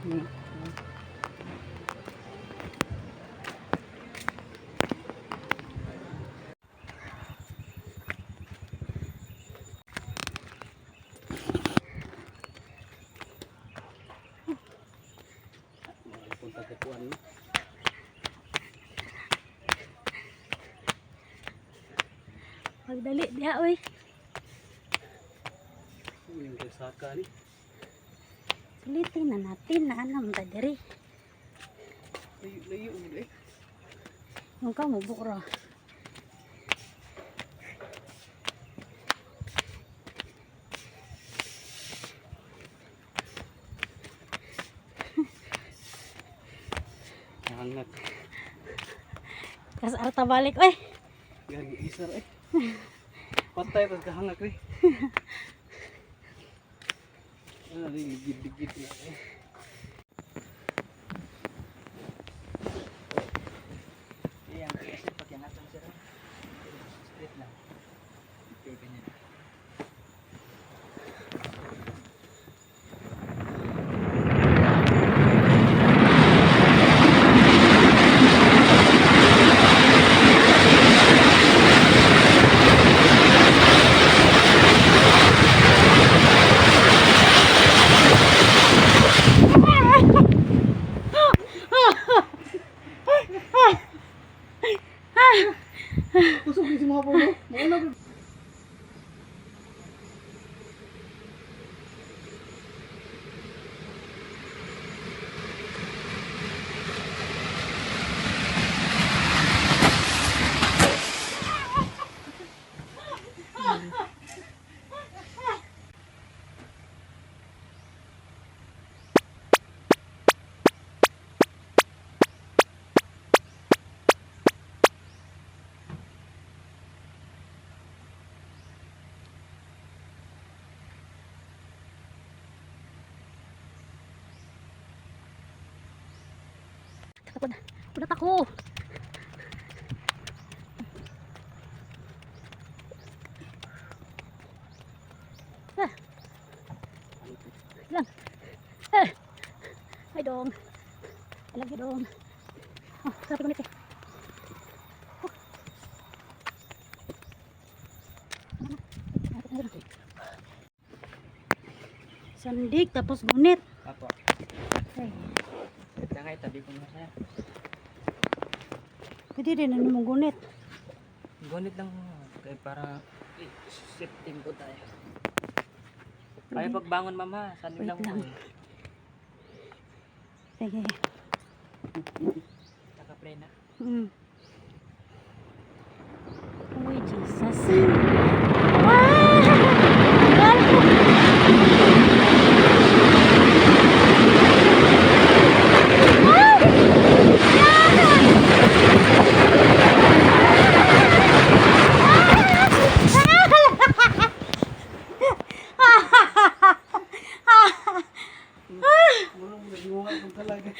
Hmm. Punta ka tuan. Pagdali diha oy. Yung saka ni. Sulitin na natin na anam ta diri. Layo mo eh. Yung ka mo bukro. Hangat. Kas arta balik oy. Gagi isar eh. Patay pa kahangak eh. Ah, ligid-ligid na eh. Yang kasi pag yan natin sila. Straight lang. Okay, ganyan. Kusog din si mga puno. Mauna ba? Udah aku. Lang. Ay dong. Lagi dong. Oh, 1 menit ya. Sandik tapos gunit. Apa? Ay, Ito nga tabi ko na siya. pwede din ano mong gunit. Gunit lang kay para safety ko tayo. Kaya pagbangon mama, sanib Wait lang lang. mo. Sige. Naka-play na. Uy, Jesus. Mulong nag-iwangan ko talaga.